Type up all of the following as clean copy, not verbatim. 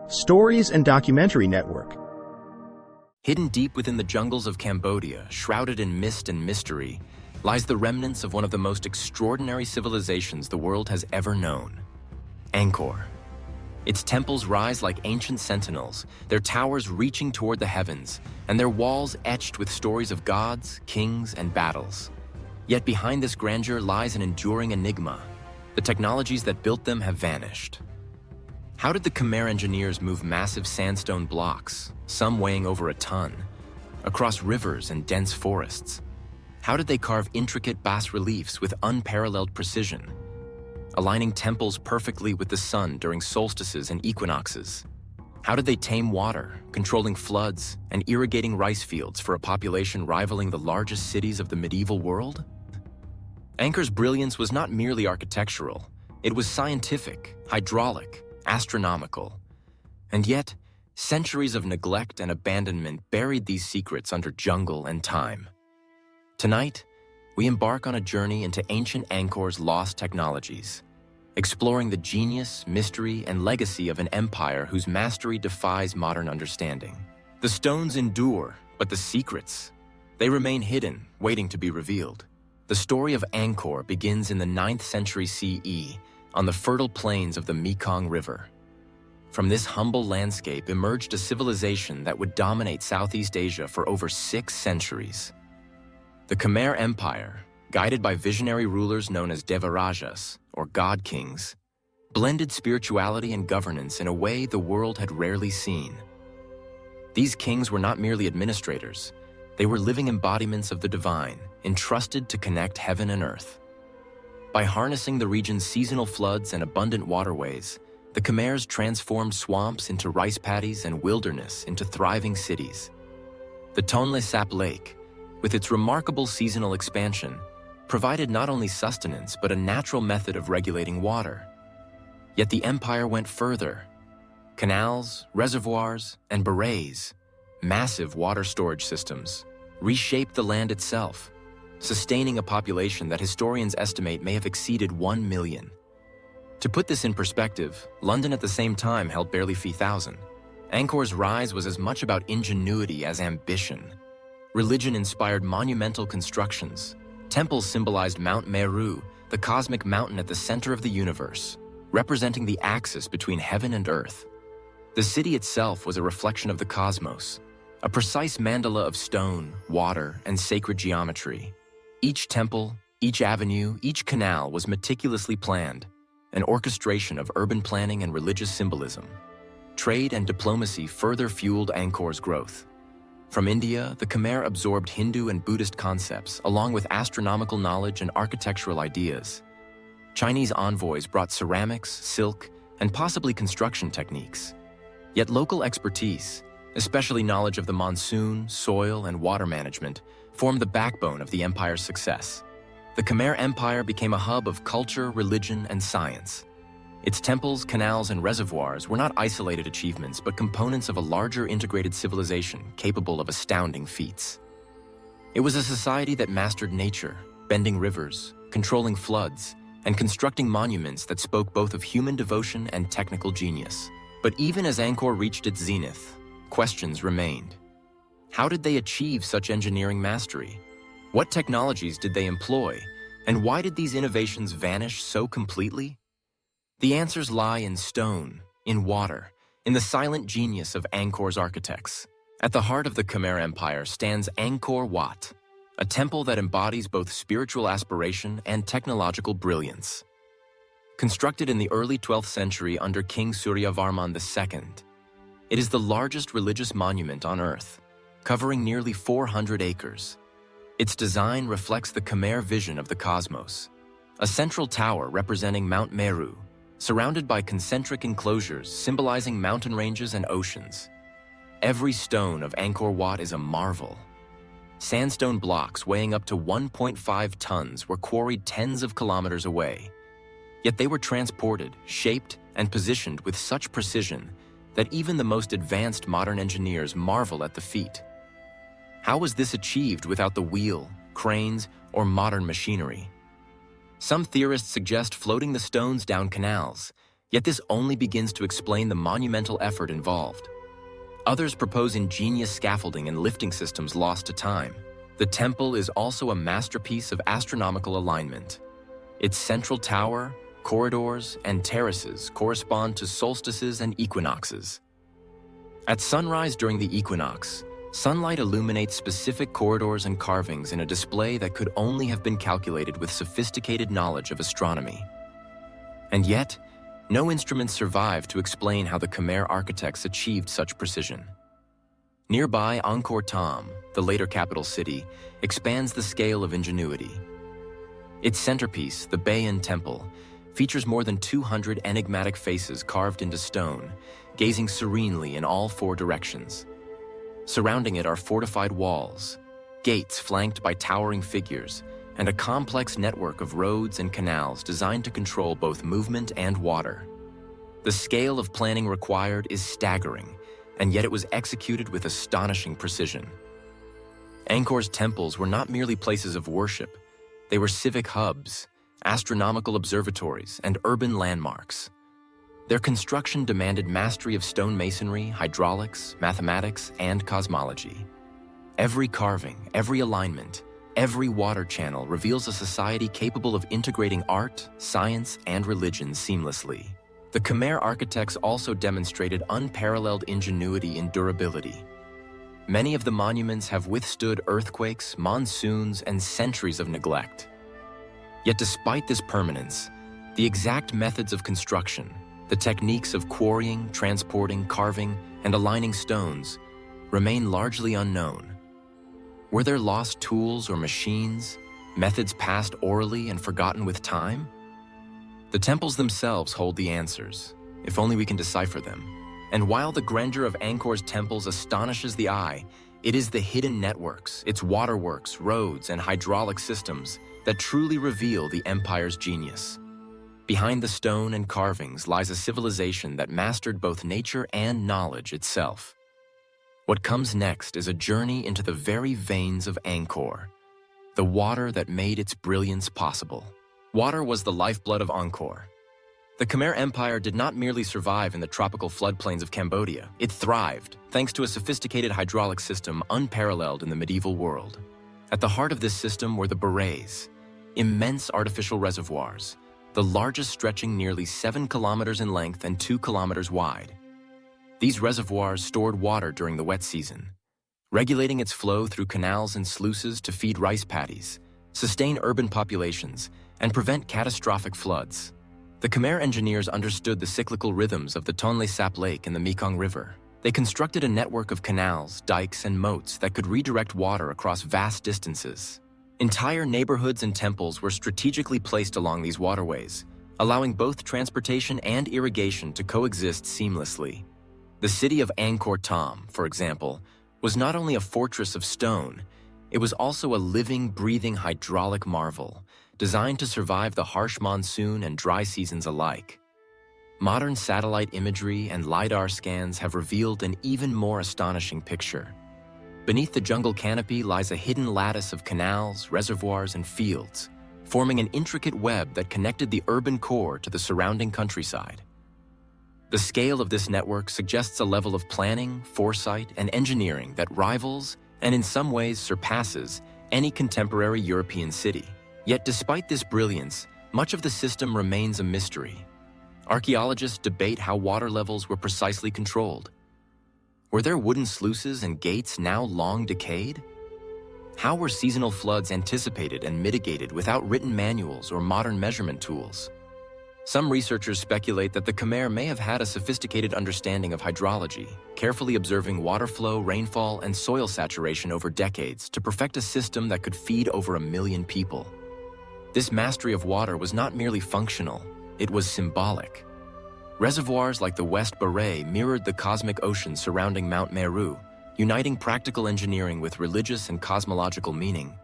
Stories and Documentary Network. Hidden deep within the jungles of Cambodia, shrouded in mist and mystery, lies the remnants of one of the most extraordinary civilizations the world has ever known, Angkor. Its temples rise like ancient sentinels, their towers reaching toward the heavens, and their walls etched with stories of gods, kings, and battles. Yet behind this grandeur lies an enduring enigma. The technologies that built them have vanished. How did the Khmer engineers move massive sandstone blocks, some weighing over a ton, across rivers and dense forests? How did they carve intricate bas-reliefs with unparalleled precision, aligning temples perfectly with the sun during solstices and equinoxes? How did they tame water, controlling floods and irrigating rice fields for a population rivaling the largest cities of the medieval world? Angkor's brilliance was not merely architectural, it was scientific, hydraulic, astronomical. And yet, centuries of neglect and abandonment buried these secrets under jungle and time. Tonight, we embark on a journey into ancient Angkor's lost technologies, exploring the genius, mystery, and legacy of an empire whose mastery defies modern understanding. The stones endure, but the secrets, they remain hidden, waiting to be revealed. The story of Angkor begins in the 9th century CE, on the fertile plains of the Mekong River. From this humble landscape emerged a civilization that would dominate Southeast Asia for over 6 centuries. The Khmer Empire, guided by visionary rulers known as Devarajas, or God Kings, blended spirituality and governance in a way the world had rarely seen. These kings were not merely administrators, they were living embodiments of the divine, entrusted to connect heaven and earth. By harnessing the region's seasonal floods and abundant waterways, the Khmers transformed swamps into rice paddies and wilderness into thriving cities. The Tonle Sap Lake, with its remarkable seasonal expansion, provided not only sustenance but a natural method of regulating water. Yet the empire went further. Canals, reservoirs, and barrages, massive water storage systems, reshaped the land itself, sustaining a population that historians estimate may have exceeded 1 million. To put this in perspective, London at the same time held barely 3,000. Angkor's rise was as much about ingenuity as ambition. Religion inspired monumental constructions. Temples symbolized Mount Meru, the cosmic mountain at the center of the universe, representing the axis between heaven and earth. The city itself was a reflection of the cosmos, a precise mandala of stone, water, and sacred geometry. Each temple, each avenue, each canal was meticulously planned, an orchestration of urban planning and religious symbolism. Trade and diplomacy further fueled Angkor's growth. From India, the Khmer absorbed Hindu and Buddhist concepts, along with astronomical knowledge and architectural ideas. Chinese envoys brought ceramics, silk, and possibly construction techniques. Yet local expertise, especially knowledge of the monsoon, soil, and water management, formed the backbone of the empire's success. The Khmer Empire became a hub of culture, religion, and science. Its temples, canals, and reservoirs were not isolated achievements, but components of a larger integrated civilization capable of astounding feats. It was a society that mastered nature, bending rivers, controlling floods, and constructing monuments that spoke both of human devotion and technical genius. But even as Angkor reached its zenith, questions remained. How did they achieve such engineering mastery? What technologies did they employ? And why did these innovations vanish so completely? The answers lie in stone, in water, in the silent genius of Angkor's architects. At the heart of the Khmer Empire stands Angkor Wat, a temple that embodies both spiritual aspiration and technological brilliance. Constructed in the early 12th century under King Suryavarman II, it is the largest religious monument on Earth, covering nearly 400 acres. Its design reflects the Khmer vision of the cosmos. A central tower representing Mount Meru, surrounded by concentric enclosures symbolizing mountain ranges and oceans. Every stone of Angkor Wat is a marvel. Sandstone blocks weighing up to 1.5 tons were quarried tens of kilometers away. Yet they were transported, shaped, and positioned with such precision that even the most advanced modern engineers marvel at the feat. How was this achieved without the wheel, cranes, or modern machinery? Some theorists suggest floating the stones down canals, Yet this only begins to explain the monumental effort involved. Others propose ingenious scaffolding and lifting systems lost to time. The temple is also a masterpiece of astronomical alignment. Its central tower, corridors, and terraces correspond to solstices and equinoxes. At sunrise during the equinox, sunlight illuminates specific corridors and carvings in a display that could only have been calculated with sophisticated knowledge of astronomy. And yet, no instruments survive to explain how the Khmer architects achieved such precision. Nearby, Angkor Thom, the later capital city, expands the scale of ingenuity. Its centerpiece, the Bayon Temple, features more than 200 enigmatic faces carved into stone, gazing serenely in all four directions. Surrounding it are fortified walls, gates flanked by towering figures, and a complex network of roads and canals designed to control both movement and water. The scale of planning required is staggering, and yet it was executed with astonishing precision. Angkor's temples were not merely places of worship, they were civic hubs, astronomical observatories, and urban landmarks. Their construction demanded mastery of stone masonry, hydraulics, mathematics, and cosmology. Every carving, every alignment, every water channel reveals a society capable of integrating art, science, and religion seamlessly. The Khmer architects also demonstrated unparalleled ingenuity and durability. Many of the monuments have withstood earthquakes, monsoons, and centuries of neglect. Yet despite this permanence, the exact methods of construction, the techniques of quarrying, transporting, carving, and aligning stones remain largely unknown. Were there lost tools or machines, methods passed orally and forgotten with time? The temples themselves hold the answers, if only we can decipher them. And while the grandeur of Angkor's temples astonishes the eye, it is the hidden networks, its waterworks, roads, and hydraulic systems that truly reveal the empire's genius. Behind the stone and carvings lies a civilization that mastered both nature and knowledge itself. What comes next is a journey into the very veins of Angkor, the water that made its brilliance possible. Water was the lifeblood of Angkor. The Khmer Empire did not merely survive in the tropical floodplains of Cambodia. It thrived, thanks to a sophisticated hydraulic system unparalleled in the medieval world. At the heart of this system were the berets, immense artificial reservoirs, the largest stretching nearly 7 kilometers in length and 2 kilometers wide. These reservoirs stored water during the wet season, regulating its flow through canals and sluices to feed rice paddies, sustain urban populations, and prevent catastrophic floods. The Khmer engineers understood the cyclical rhythms of the Tonle Sap Lake and the Mekong River. They constructed a network of canals, dikes, and moats that could redirect water across vast distances. Entire neighborhoods and temples were strategically placed along these waterways, allowing both transportation and irrigation to coexist seamlessly. The city of Angkor Thom, for example, was not only a fortress of stone, it was also a living, breathing hydraulic marvel, designed to survive the harsh monsoon and dry seasons alike. Modern satellite imagery and LiDAR scans have revealed an even more astonishing picture. Beneath the jungle canopy lies a hidden lattice of canals, reservoirs, and fields, forming an intricate web that connected the urban core to the surrounding countryside. The scale of this network suggests a level of planning, foresight, and engineering that rivals, and in some ways surpasses, any contemporary European city. Yet despite this brilliance, much of the system remains a mystery. Archaeologists debate how water levels were precisely controlled. Were there wooden sluices and gates now long decayed? How were seasonal floods anticipated and mitigated without written manuals or modern measurement tools? Some researchers speculate that the Khmer may have had a sophisticated understanding of hydrology, carefully observing water flow, rainfall, and soil saturation over decades to perfect a system that could feed over 1 million people. This mastery of water was not merely functional, it was symbolic. Reservoirs like the West Baray mirrored the cosmic ocean surrounding Mount Meru, uniting practical engineering with religious and cosmological meaning.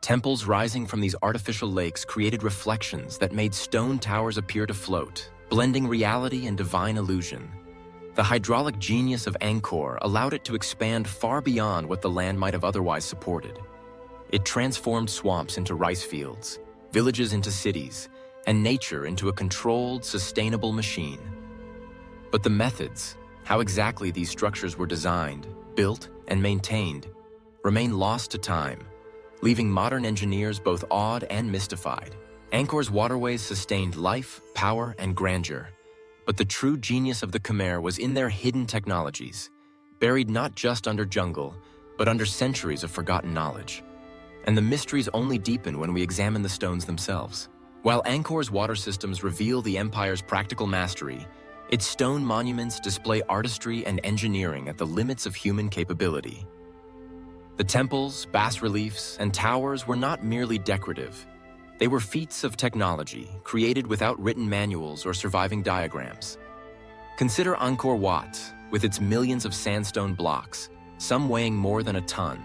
Temples rising from these artificial lakes created reflections that made stone towers appear to float, blending reality and divine illusion. The hydraulic genius of Angkor allowed it to expand far beyond what the land might have otherwise supported. It transformed swamps into rice fields, villages into cities, and nature into a controlled, sustainable machine. But the methods, how exactly these structures were designed, built, and maintained, remain lost to time, leaving modern engineers both awed and mystified. Angkor's waterways sustained life, power, and grandeur, but the true genius of the Khmer was in their hidden technologies, buried not just under jungle, but under centuries of forgotten knowledge. And the mysteries only deepen when we examine the stones themselves. While Angkor's water systems reveal the empire's practical mastery, its stone monuments display artistry and engineering at the limits of human capability. The temples, bas-reliefs, and towers were not merely decorative. They were feats of technology, created without written manuals or surviving diagrams. Consider Angkor Wat, with its millions of sandstone blocks, some weighing more than a ton.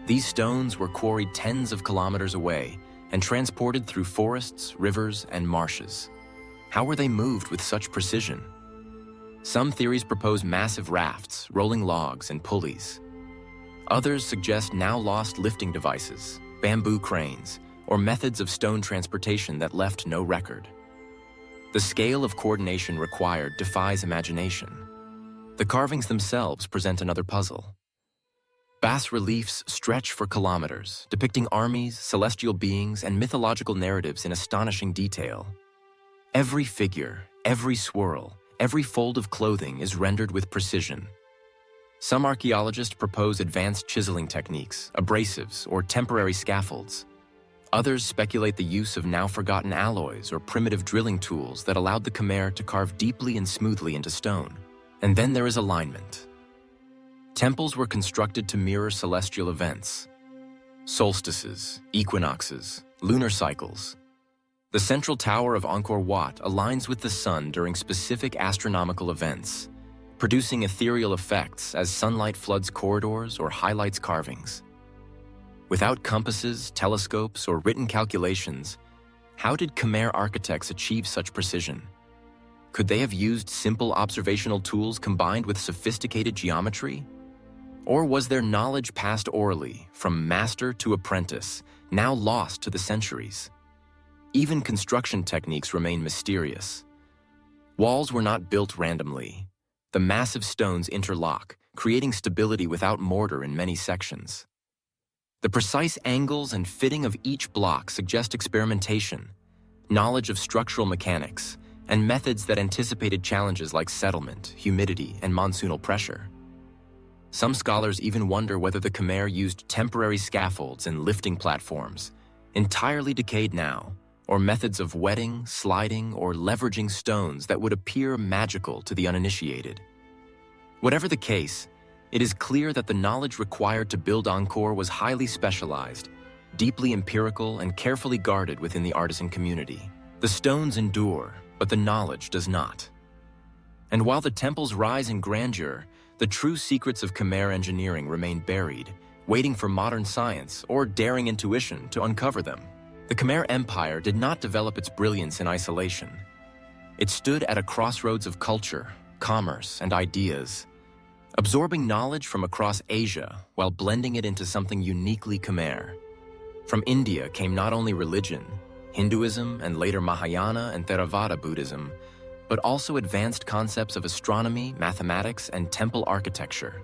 These stones were quarried tens of kilometers away and transported through forests, rivers, and marshes. How were they moved with such precision? Some theories propose massive rafts, rolling logs, and pulleys. Others suggest now-lost lifting devices, bamboo cranes, or methods of stone transportation that left no record. The scale of coordination required defies imagination. The carvings themselves present another puzzle. Bas-reliefs stretch for kilometers, depicting armies, celestial beings, and mythological narratives in astonishing detail. Every figure, every swirl, every fold of clothing is rendered with precision. Some archaeologists propose advanced chiseling techniques, abrasives, or temporary scaffolds. Others speculate the use of now-forgotten alloys or primitive drilling tools that allowed the Khmer to carve deeply and smoothly into stone. And then there is alignment. Temples were constructed to mirror celestial events. Solstices, equinoxes, lunar cycles. The central tower of Angkor Wat aligns with the sun during specific astronomical events, producing ethereal effects as sunlight floods corridors or highlights carvings. Without compasses, telescopes, or written calculations, how did Khmer architects achieve such precision? Could they have used simple observational tools combined with sophisticated geometry? Or was their knowledge passed orally, from master to apprentice, now lost to the centuries? Even construction techniques remain mysterious. Walls were not built randomly. The massive stones interlock, creating stability without mortar in many sections. The precise angles and fitting of each block suggest experimentation, knowledge of structural mechanics, and methods that anticipated challenges like settlement, humidity, and monsoonal pressure. Some scholars even wonder whether the Khmer used temporary scaffolds and lifting platforms, entirely decayed now, or methods of wetting, sliding, or leveraging stones that would appear magical to the uninitiated. Whatever the case, it is clear that the knowledge required to build Angkor was highly specialized, deeply empirical, and carefully guarded within the artisan community. The stones endure, but the knowledge does not. And while the temples rise in grandeur, the true secrets of Khmer engineering remain buried, waiting for modern science or daring intuition to uncover them. The Khmer Empire did not develop its brilliance in isolation. It stood at a crossroads of culture, commerce, and ideas, absorbing knowledge from across Asia while blending it into something uniquely Khmer. From India came not only religion, Hinduism, and later Mahayana and Theravada Buddhism, but also advanced concepts of astronomy, mathematics, and temple architecture.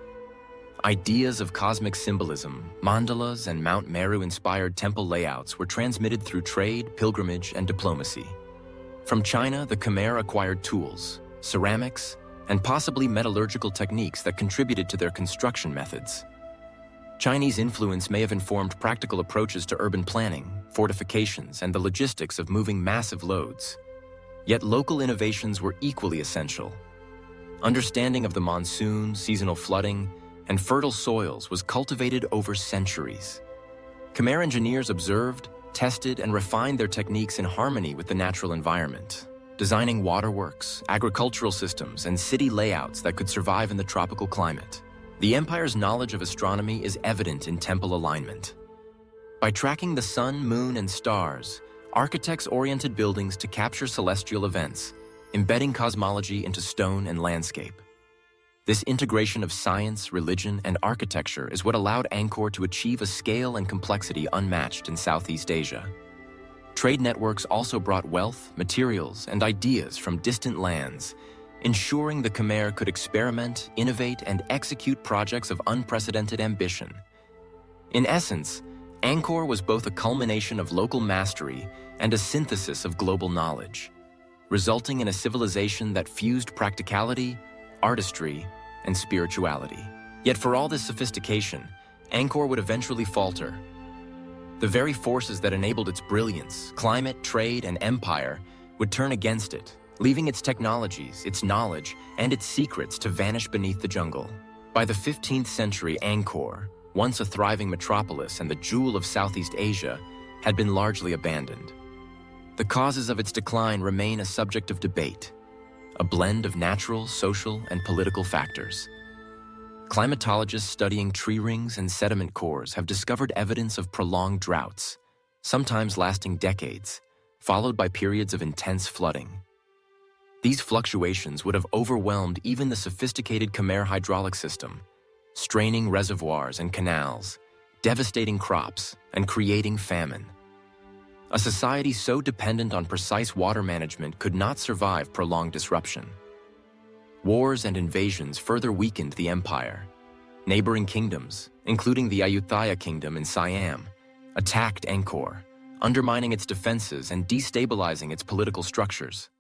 Ideas of cosmic symbolism, mandalas, and Mount Meru-inspired temple layouts were transmitted through trade, pilgrimage, and diplomacy. From China, the Khmer acquired tools, ceramics, and possibly metallurgical techniques that contributed to their construction methods. Chinese influence may have informed practical approaches to urban planning, fortifications, and the logistics of moving massive loads. Yet local innovations were equally essential. Understanding of the monsoon, seasonal flooding, and fertile soils was cultivated over centuries. Khmer engineers observed, tested, and refined their techniques in harmony with the natural environment, designing waterworks, agricultural systems, and city layouts that could survive in the tropical climate. The empire's knowledge of astronomy is evident in temple alignment. By tracking the sun, moon, and stars, architects oriented buildings to capture celestial events, embedding cosmology into stone and landscape. This integration of science, religion, and architecture is what allowed Angkor to achieve a scale and complexity unmatched in Southeast Asia. Trade networks also brought wealth, materials, and ideas from distant lands, ensuring the Khmer could experiment, innovate, and execute projects of unprecedented ambition. In essence, Angkor was both a culmination of local mastery and a synthesis of global knowledge, resulting in a civilization that fused practicality, artistry, and spirituality. Yet for all this sophistication, Angkor would eventually falter. The very forces that enabled its brilliance, climate, trade, and empire would turn against it, leaving its technologies, its knowledge, and its secrets to vanish beneath the jungle. By the 15th century, Angkor, once a thriving metropolis and the jewel of Southeast Asia, had been largely abandoned. The causes of its decline remain a subject of debate, a blend of natural, social, and political factors. Climatologists studying tree rings and sediment cores have discovered evidence of prolonged droughts, sometimes lasting decades, followed by periods of intense flooding. These fluctuations would have overwhelmed even the sophisticated Khmer hydraulic system, straining reservoirs and canals, devastating crops, and creating famine. A society so dependent on precise water management could not survive prolonged disruption. Wars and invasions further weakened the empire. Neighboring kingdoms, including the Ayutthaya kingdom in Siam, attacked Angkor, undermining its defenses and destabilizing its political structures.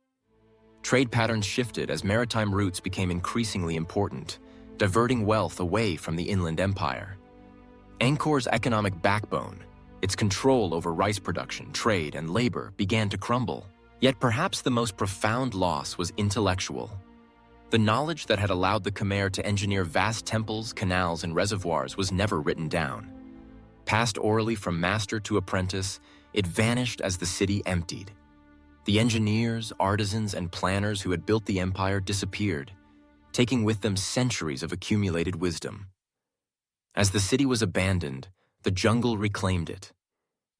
Trade patterns shifted as maritime routes became increasingly important, diverting wealth away from the inland empire. Angkor's economic backbone, its control over rice production, trade, and labor, began to crumble. Yet perhaps the most profound loss was intellectual. The knowledge that had allowed the Khmer to engineer vast temples, canals, and reservoirs was never written down. Passed orally from master to apprentice, it vanished as the city emptied. The engineers, artisans, and planners who had built the empire disappeared, taking with them centuries of accumulated wisdom. As the city was abandoned, the jungle reclaimed it.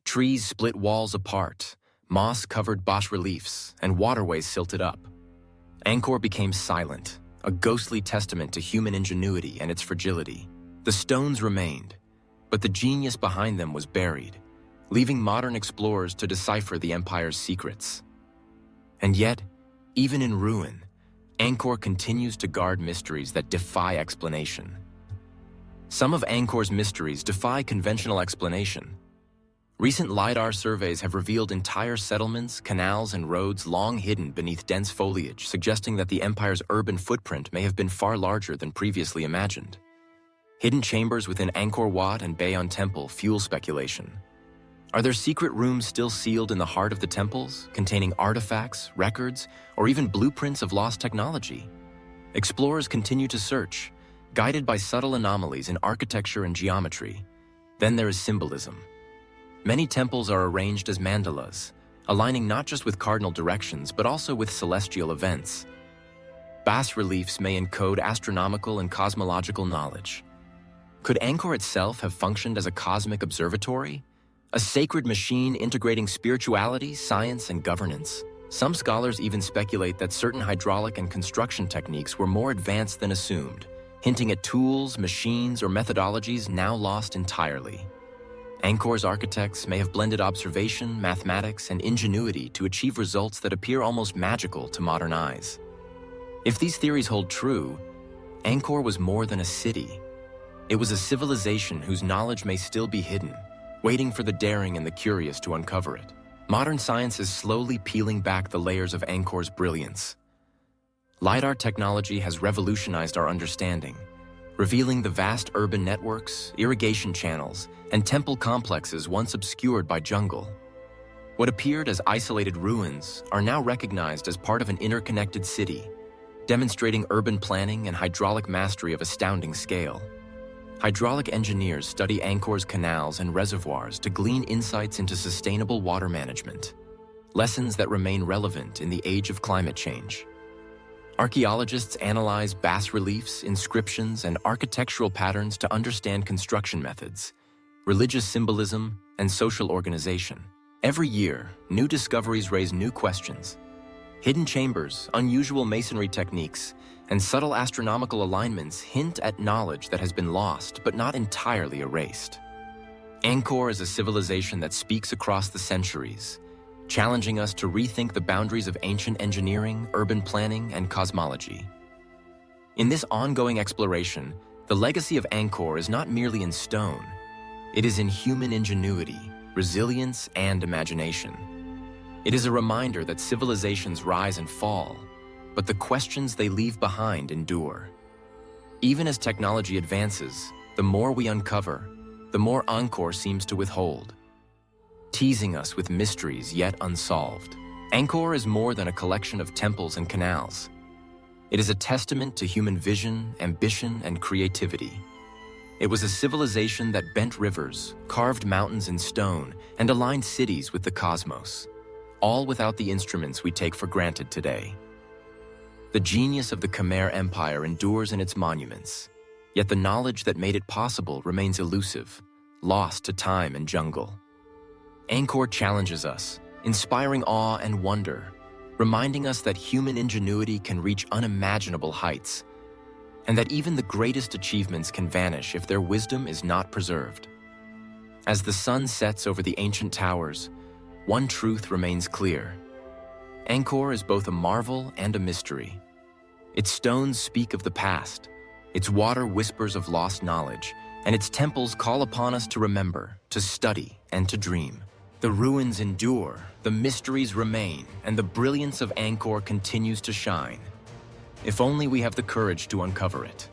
Trees split walls apart, moss covered bas-reliefs, and waterways silted up. Angkor became silent, a ghostly testament to human ingenuity and its fragility. The stones remained, but the genius behind them was buried, leaving modern explorers to decipher the empire's secrets. And yet, even in ruin, Angkor continues to guard mysteries that defy explanation. Some of Angkor's mysteries defy conventional explanation. Recent LiDAR surveys have revealed entire settlements, canals, and roads long hidden beneath dense foliage, suggesting that the empire's urban footprint may have been far larger than previously imagined. Hidden chambers within Angkor Wat and Bayon Temple fuel speculation. Are there secret rooms still sealed in the heart of the temples, containing artifacts, records, or even blueprints of lost technology? Explorers continue to search, guided by subtle anomalies in architecture and geometry. Then there is symbolism. Many temples are arranged as mandalas, aligning not just with cardinal directions, but also with celestial events. Bas-reliefs may encode astronomical and cosmological knowledge. Could Angkor itself have functioned as a cosmic observatory? A sacred machine integrating spirituality, science, and governance? Some scholars even speculate that certain hydraulic and construction techniques were more advanced than assumed, hinting at tools, machines, or methodologies now lost entirely. Angkor's architects may have blended observation, mathematics, and ingenuity to achieve results that appear almost magical to modern eyes. If these theories hold true, Angkor was more than a city. It was a civilization whose knowledge may still be hidden, waiting for the daring and the curious to uncover it. Modern science is slowly peeling back the layers of Angkor's brilliance. LiDAR technology has revolutionized our understanding, revealing the vast urban networks, irrigation channels, and temple complexes once obscured by jungle. What appeared as isolated ruins are now recognized as part of an interconnected city, demonstrating urban planning and hydraulic mastery of astounding scale. Hydraulic engineers study Angkor's canals and reservoirs to glean insights into sustainable water management, lessons that remain relevant in the age of climate change. Archaeologists analyze bas-reliefs, inscriptions, and architectural patterns to understand construction methods, religious symbolism, and social organization. Every year, new discoveries raise new questions. Hidden chambers, unusual masonry techniques, and subtle astronomical alignments hint at knowledge that has been lost but not entirely erased. Angkor is a civilization that speaks across the centuries, challenging us to rethink the boundaries of ancient engineering, urban planning, and cosmology. In this ongoing exploration, the legacy of Angkor is not merely in stone. It is in human ingenuity, resilience, and imagination. It is a reminder that civilizations rise and fall, but the questions they leave behind endure. Even as technology advances, the more we uncover, the more Angkor seems to withhold, teasing us with mysteries yet unsolved. Angkor is more than a collection of temples and canals. It is a testament to human vision, ambition, and creativity. It was a civilization that bent rivers, carved mountains in stone, and aligned cities with the cosmos, all without the instruments we take for granted today. The genius of the Khmer Empire endures in its monuments, yet the knowledge that made it possible remains elusive, lost to time and jungle. Angkor challenges us, inspiring awe and wonder, reminding us that human ingenuity can reach unimaginable heights, and that even the greatest achievements can vanish if their wisdom is not preserved. As the sun sets over the ancient towers, one truth remains clear. Angkor is both a marvel and a mystery. Its stones speak of the past, its water whispers of lost knowledge, and its temples call upon us to remember, to study, and to dream. The ruins endure, the mysteries remain, and the brilliance of Angkor continues to shine. If only we have the courage to uncover it.